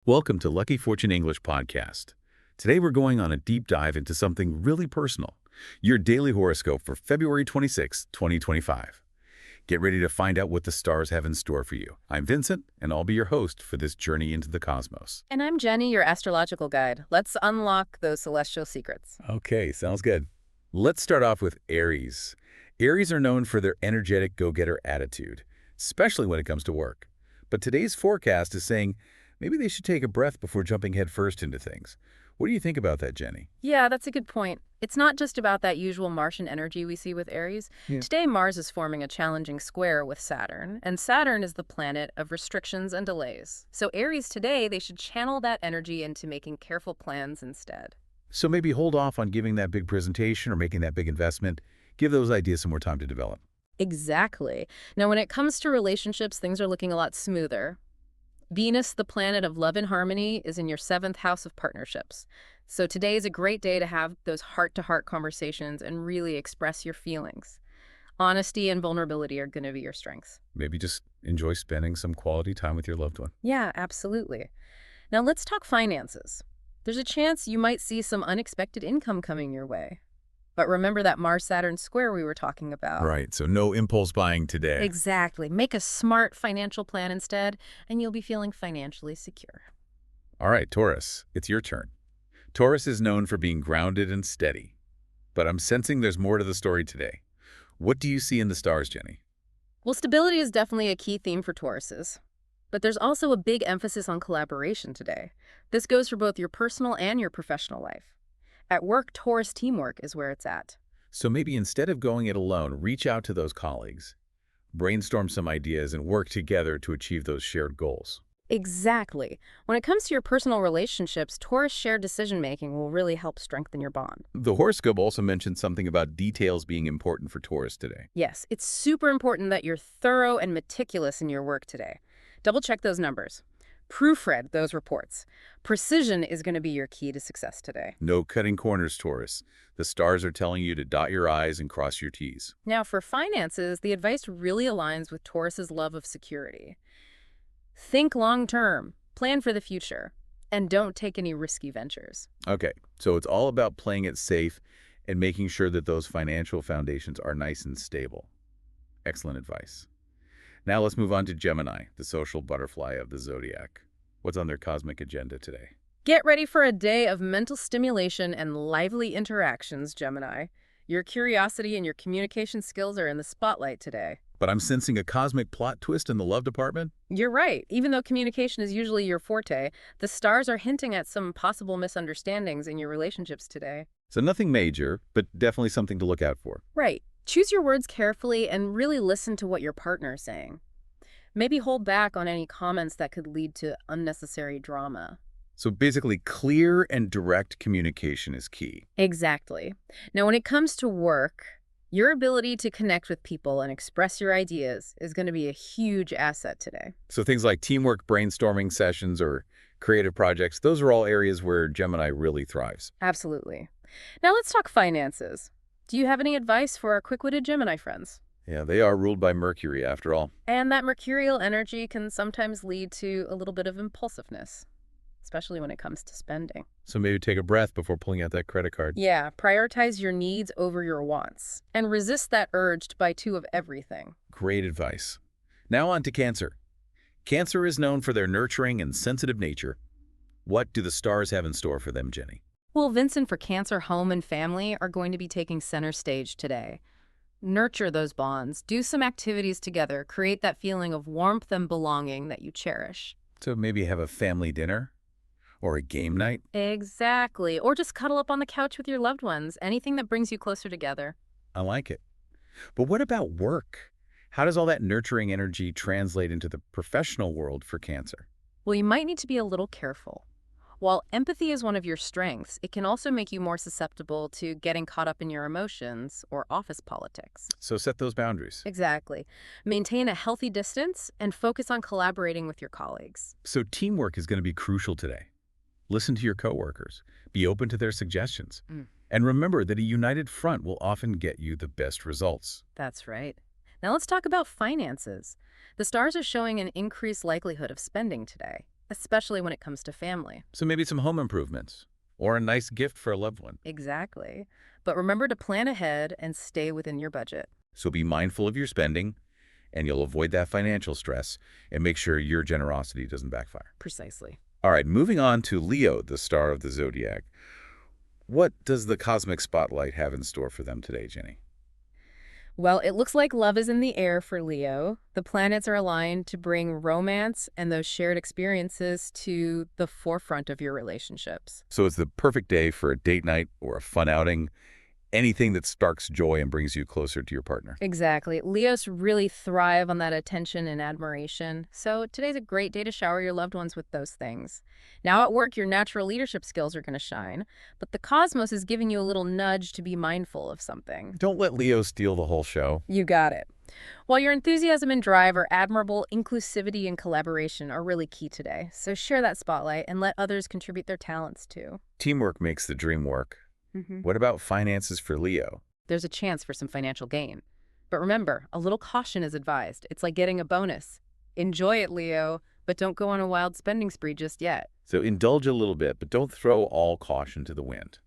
Welcome to Lucky Fortune English Podcast. Today we're going on a deep dive into something really personal, your daily horoscope for February 26, 2025. Get ready to find out what the stars have in store for you. I'm Vincent, and I'll be your host for this journey into the cosmos. And I'm Jenny, your astrological guide. Let's unlock those celestial secrets. Okay, sounds good. Let's start off with Aries. Aries are known for their energetic go-getter attitude, especially when it comes to work. But today's forecast is saying maybe they should take a breath before jumping headfirst into things. What do you think about that, Jenny? Yeah, that's a good point. It's not just about that usual Martian energy we see with Aries. Yeah. Today, Mars is forming a challenging square with Saturn, and Saturn is the planet of restrictions and delays. So Aries today, they should channel that energy into making careful plans instead. So maybe hold off on giving that big presentation or making that big investment. Give those ideas some more time to develop. Exactly. Now, when it comes to relationships, things are looking a lot smoother. Venus, the planet of love and harmony, is in your 7th house of partnerships. So today is a great day to have those heart-to-heart conversations and really express your feelings. Honesty and vulnerability are going to be your strengths. Maybe just enjoy spending some quality time with your loved one. Yeah, absolutely. Now let's talk finances. There's a chance you might see some unexpected income coming your way. But remember that Mars-Saturn square we were talking about. Right, so no impulse buying today. Exactly. Make a smart financial plan instead, and you'll be feeling financially secure. All right, Taurus, it's your turn. Taurus is known for being grounded and steady. But I'm sensing there's more to the story today. What do you see in the stars, Jenny? Well, stability is definitely a key theme for Tauruses. But there's also a big emphasis on collaboration today. This goes for both your personal and your professional life. At work, Taurus teamwork is where it's at. So maybe instead of going it alone, reach out to those colleagues, brainstorm some ideas, and work together to achieve those shared goals. Exactly. When it comes to your personal relationships, Taurus shared decision-making will really help strengthen your bond. The horoscope also mentioned something about details being important for Taurus today. Yes, it's super important that you're thorough and meticulous in your work today. Double-check those numbers. Proofread those reports. Precision is going to be your key to success today. No cutting corners, Taurus. The stars are telling you to dot your I's and cross your T's. Now, for finances, the advice really aligns with Taurus's love of security. Think long-term, plan for the future, and don't take any risky ventures. Okay, so it's all about playing it safe and making sure that those financial foundations are nice and stable. Excellent advice. Now let's move on to Gemini, the social butterfly of the Zodiac. What's on their cosmic agenda today? Get ready for a day of mental stimulation and lively interactions, Gemini. Your curiosity and your communication skills are in the spotlight today. But I'm sensing a cosmic plot twist in the love department. You're right. Even though communication is usually your forte, the stars are hinting at some possible misunderstandings in your relationships today. So nothing major, but definitely something to look out for. Right. Choose your words carefully and really listen to what your partner is saying. Maybe hold back on any comments that could lead to unnecessary drama. So basically, clear and direct communication is key. Exactly. Now, when it comes to work, your ability to connect with people and express your ideas is going to be a huge asset today. So things like teamwork brainstorming sessions or creative projects, those are all areas where Gemini really thrives. Absolutely. Now let's talk finances. Do you have any advice for our quick-witted Gemini friends? Yeah, they are ruled by Mercury after all. And that mercurial energy can sometimes lead to a little bit of impulsiveness, especially when it comes to spending. So maybe take a breath before pulling out that credit card. Yeah, prioritize your needs over your wants and resist that urge to buy too of everything. Great advice. Now on to Cancer. Cancer is known for their nurturing and sensitive nature. What do the stars have in store for them, Jenny? Well, Vincent, for Cancer, home and family are going to be taking center stage today. Nurture those bonds, do some activities together, create that feeling of warmth and belonging that you cherish. So maybe have a family dinner or a game night? Exactly. Or just cuddle up on the couch with your loved ones, anything that brings you closer together. I like it. But what about work? How does all that nurturing energy translate into the professional world for Cancer? Well, you might need to be a little careful. While empathy is one of your strengths, it can also make you more susceptible to getting caught up in your emotions or office politics. So set those boundaries. Exactly. Maintain a healthy distance and focus on collaborating with your colleagues. So teamwork is going to be crucial today. Listen to your coworkers. Be open to their suggestions. And remember that a united front will often get you the best results. That's right. Now let's talk about finances. The stars are showing an increased likelihood of spending today, especially when it comes to family. So maybe some home improvements or a nice gift for a loved one. Exactly. But remember to plan ahead and stay within your budget. So be mindful of your spending, and you'll avoid that financial stress and make sure your generosity doesn't backfire. Precisely. All right, moving on to Leo, the star of the Zodiac. What does the cosmic spotlight have in store for them today, Jenny? Well, it looks like love is in the air for Leo. The planets are aligned to bring romance and those shared experiences to the forefront of your relationships. So it's the perfect day for a date night or a fun outing, anything that sparks joy and brings you closer to your partner. Exactly. Leos really thrive on that attention and admiration. So today's a great day to shower your loved ones with those things. Now at work, your natural leadership skills are going to shine, but the cosmos is giving you a little nudge to be mindful of something. Don't let Leo steal the whole show. You got it. While your enthusiasm and drive are admirable, inclusivity and collaboration are really key today. So share that spotlight and let others contribute their talents too. Teamwork makes the dream work. What about finances for Leo? There's a chance for some financial gain. But remember, a little caution is advised. It's like getting a bonus. Enjoy it, Leo, but don't go on a wild spending spree just yet. So indulge a little bit, but don't throw all caution to the wind.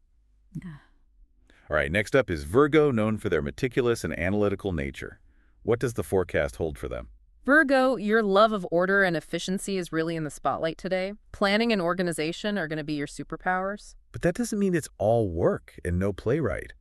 All right, next up is Virgo, known for their meticulous and analytical nature. What does the forecast hold for them? Virgo, your love of order and efficiency is really in the spotlight today. Planning and organization are going to be your superpowers. But that doesn't mean it's all work and no playwright.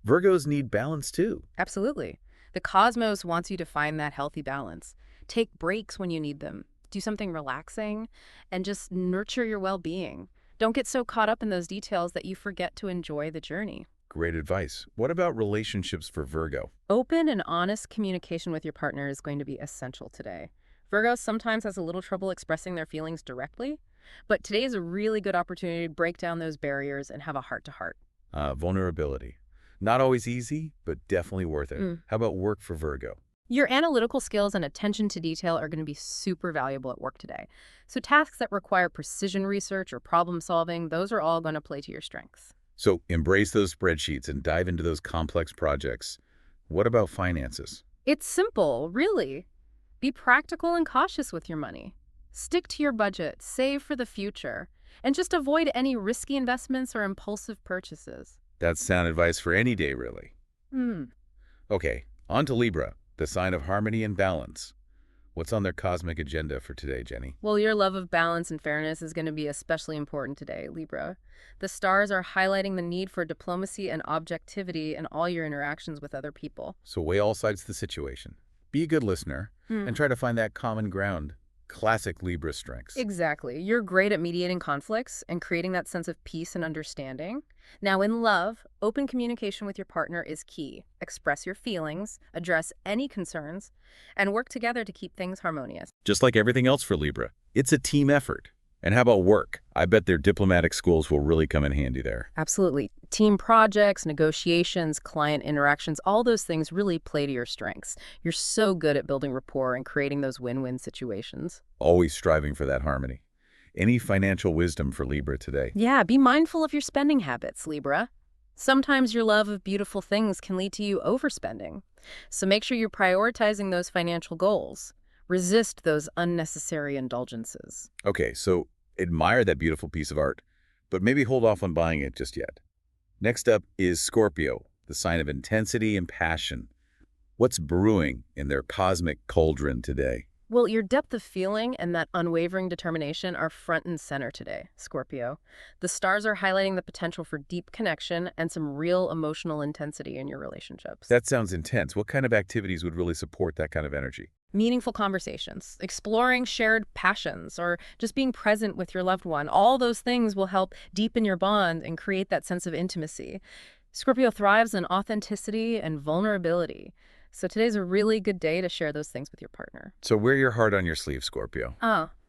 Virgos need balance too. Absolutely. The cosmos wants you to find that healthy balance. Take breaks when you need them. Do something relaxing and just nurture your well-being. Don't get so caught up in those details that you forget to enjoy the journey. Great advice. What about relationships for Virgo? Open and honest communication with your partner is going to be essential today. Virgo sometimes has a little trouble expressing their feelings directly, but today is a really good opportunity to break down those barriers and have a heart-to-heart. Vulnerability. Not always easy, but definitely worth it. How about work for Virgo? Your analytical skills and attention to detail are going to be super valuable at work today. So tasks that require precision research or problem solving, those are all going to play to your strengths. So embrace those spreadsheets and dive into those complex projects. What about finances? It's simple, really. Be practical and cautious with your money. Stick to your budget, save for the future, and just avoid any risky investments or impulsive purchases. That's sound advice for any day, really. Hmm. Okay, on to Libra, the sign of harmony and balance. What's on their cosmic agenda for today, Jenny? Well, your love of balance and fairness is going to be especially important today, Libra. The stars are highlighting the need for diplomacy and objectivity in all your interactions with other people. So weigh all sides of the situation. Be a good listener and try to find that common ground. Classic Libra strengths. Exactly. You're great at mediating conflicts and creating that sense of peace and understanding. Now, in love, open communication with your partner is key. Express your feelings, address any concerns, and work together to keep things harmonious. Just like everything else for Libra, it's a team effort. And how about work? I bet their diplomatic skills will really come in handy there. Absolutely. Team projects, negotiations, client interactions, all those things really play to your strengths. You're so good at building rapport and creating those win-win situations. Always striving for that harmony. Any financial wisdom for Libra today? Yeah, be mindful of your spending habits, Libra. Sometimes your love of beautiful things can lead to you overspending. So make sure you're prioritizing those financial goals. Resist those unnecessary indulgences. Okay, so admire that beautiful piece of art, but maybe hold off on buying it just yet. Next up is Scorpio, the sign of intensity and passion. What's brewing in their cosmic cauldron today? Well, your depth of feeling and that unwavering determination are front and center today, Scorpio. The stars are highlighting the potential for deep connection and some real emotional intensity in your relationships. That sounds intense. What kind of activities would really support that kind of energy? Meaningful conversations, exploring shared passions, or just being present with your loved one. All those things will help deepen your bond and create that sense of intimacy. Scorpio thrives on authenticity and vulnerability. So today's a really good day to share those things with your partner. So wear your heart on your sleeve, Scorpio.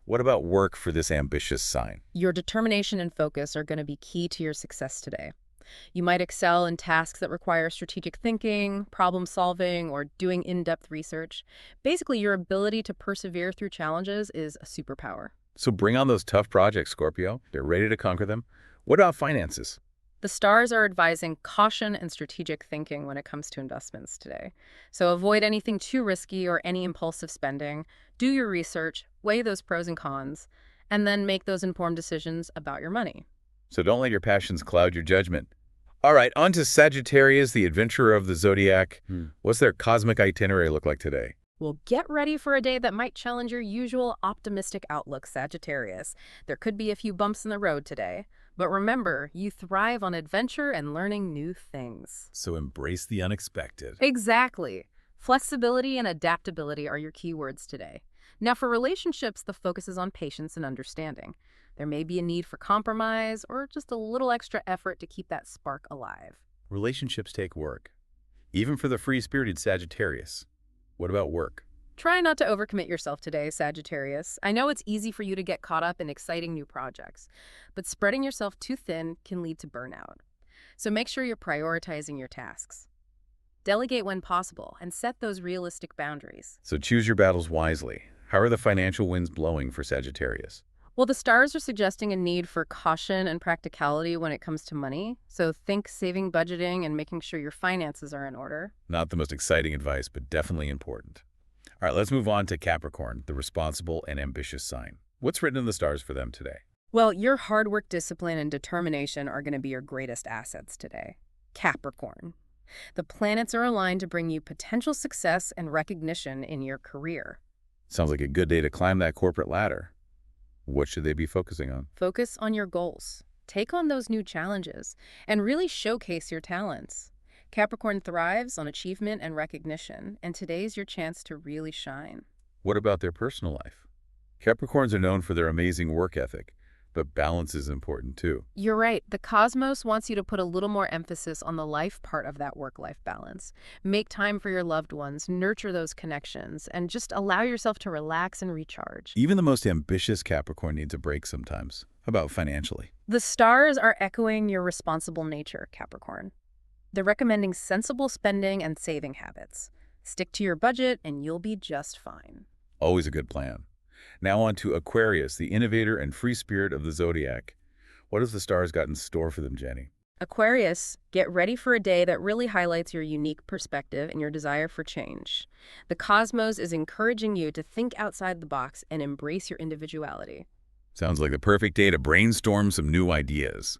What about work for this ambitious sign? Your determination and focus are going to be key to your success today. You might excel in tasks that require strategic thinking, problem solving, or doing in-depth research. Basically, your ability to persevere through challenges is a superpower. So bring on those tough projects, Scorpio. They're ready to conquer them. What about finances? The stars are advising caution and strategic thinking when it comes to investments today. So avoid anything too risky or any impulsive spending. Do your research, weigh those pros and cons, and then make those informed decisions about your money. So don't let your passions cloud your judgment. All right, on to Sagittarius, the adventurer of the Zodiac. What's their cosmic itinerary look like today? Well, get ready for a day that might challenge your usual optimistic outlook, Sagittarius. There could be a few bumps in the road today. But remember, you thrive on adventure and learning new things. So embrace the unexpected. Exactly. Flexibility and adaptability are your keywords today. Now, for relationships, the focus is on patience and understanding. There may be a need for compromise or just a little extra effort to keep that spark alive. Relationships take work, even for the free-spirited Sagittarius. What about work? Try not to overcommit yourself today, Sagittarius. I know it's easy for you to get caught up in exciting new projects, but spreading yourself too thin can lead to burnout. So make sure you're prioritizing your tasks. Delegate when possible and set those realistic boundaries. So choose your battles wisely. How are the financial winds blowing for Sagittarius? Well, the stars are suggesting a need for caution and practicality when it comes to money. So think saving, budgeting, and making sure your finances are in order. Not the most exciting advice, but definitely important. All right, let's move on to Capricorn, the responsible and ambitious sign. What's written in the stars for them today? Well, your hard work, discipline, and determination are going to be your greatest assets today. Capricorn. The planets are aligned to bring you potential success and recognition in your career. Sounds like a good day to climb that corporate ladder. What should they be focusing on? Focus on your goals. Take on those new challenges and really showcase your talents. Capricorn thrives on achievement and recognition, and today's your chance to really shine. What about their personal life? Capricorns are known for their amazing work ethic, but balance is important too. You're right. The cosmos wants you to put a little more emphasis on the life part of that work-life balance. Make time for your loved ones, nurture those connections, and just allow yourself to relax and recharge. Even the most ambitious Capricorn needs a break sometimes. How about financially? The stars are echoing your responsible nature, Capricorn. They're recommending sensible spending and saving habits. Stick to your budget and you'll be just fine. Always a good plan. Now on to Aquarius, the innovator and free spirit of the Zodiac. What has the stars got in store for them, Jenny? Aquarius, get ready for a day that really highlights your unique perspective and your desire for change. The cosmos is encouraging you to think outside the box and embrace your individuality. Sounds like the perfect day to brainstorm some new ideas.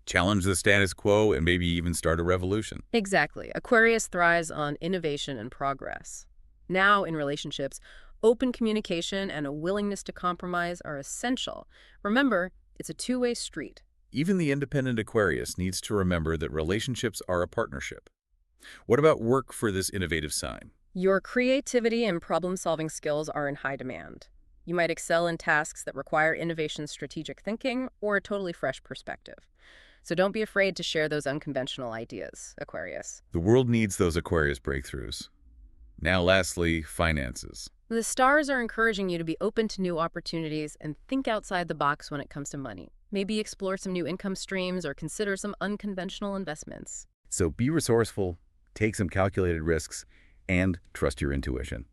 Challenge the status quo and maybe even start a revolution. Exactly. Aquarius thrives on innovation and progress. Now, in relationships, open communication and a willingness to compromise are essential. Remember, it's a two-way street. Even the independent Aquarius needs to remember that relationships are a partnership. What about work for this innovative sign? Your creativity and problem-solving skills are in high demand. You might excel in tasks that require innovation, strategic thinking, or a totally fresh perspective. So don't be afraid to share those unconventional ideas, Aquarius. The world needs those Aquarius breakthroughs. Now lastly, finances. The stars are encouraging you to be open to new opportunities and think outside the box when it comes to money. Maybe explore some new income streams or consider some unconventional investments. So be resourceful, take some calculated risks, and trust your intuition.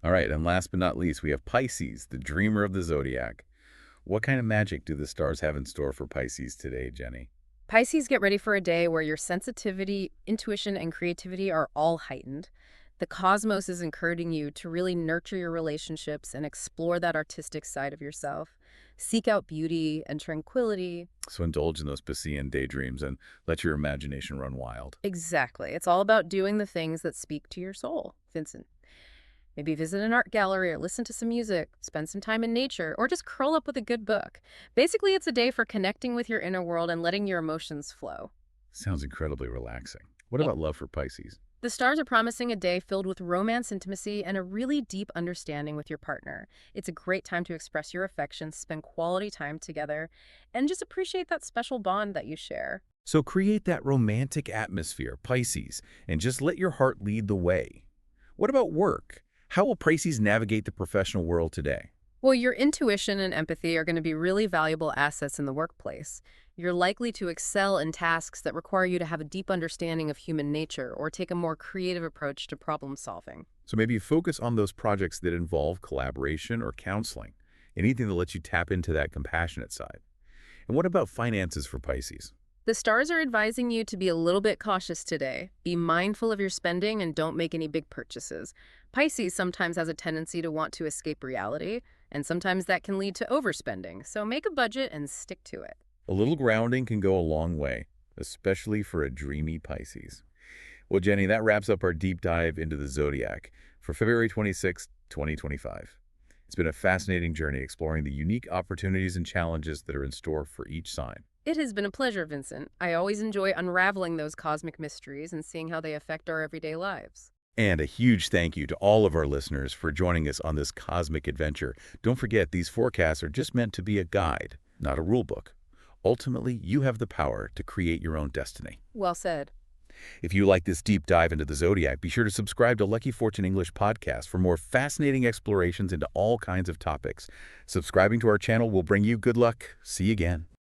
All right, and last but not least, we have Pisces, the dreamer of the Zodiac. What kind of magic do the stars have in store for Pisces today, Jenny? Pisces, get ready for a day where your sensitivity, intuition, and creativity are all heightened. The cosmos is encouraging you to really nurture your relationships and explore that artistic side of yourself. Seek out beauty and tranquility. So indulge in those Piscean daydreams and let your imagination run wild. Exactly. It's all about doing the things that speak to your soul, Vincent. Maybe visit an art gallery or listen to some music, spend some time in nature, or just curl up with a good book. Basically, it's a day for connecting with your inner world and letting your emotions flow. Sounds incredibly relaxing. What about love for Pisces? The stars are promising a day filled with romance, intimacy, and a really deep understanding with your partner. It's a great time to express your affections, spend quality time together, and just appreciate that special bond that you share. So create that romantic atmosphere, Pisces, and just let your heart lead the way. What about work? How will Pisces navigate the professional world today? Well, your intuition and empathy are going to be really valuable assets in the workplace. You're likely to excel in tasks that require you to have a deep understanding of human nature or take a more creative approach to problem solving. So maybe focus on those projects that involve collaboration or counseling, anything that lets you tap into that compassionate side. And what about finances for Pisces? The stars are advising you to be a little bit cautious today. Be mindful of your spending and don't make any big purchases. Pisces sometimes has a tendency to want to escape reality. And sometimes that can lead to overspending, so make a budget and stick to it. A little grounding can go a long way, especially for a dreamy Pisces. Well, Jenny, that wraps up our deep dive into the Zodiac for February 26, 2025. It's been a fascinating journey exploring the unique opportunities and challenges that are in store for each sign. It has been a pleasure, Vincent. I always enjoy unraveling those cosmic mysteries and seeing how they affect our everyday lives. And a huge thank you to all of our listeners for joining us on this cosmic adventure. Don't forget, these forecasts are just meant to be a guide, not a rule book. Ultimately, you have the power to create your own destiny. Well said. If you like this deep dive into the Zodiac, be sure to subscribe to Lucky Fortune English Podcast for more fascinating explorations into all kinds of topics. Subscribing to our channel will bring you good luck. See you again.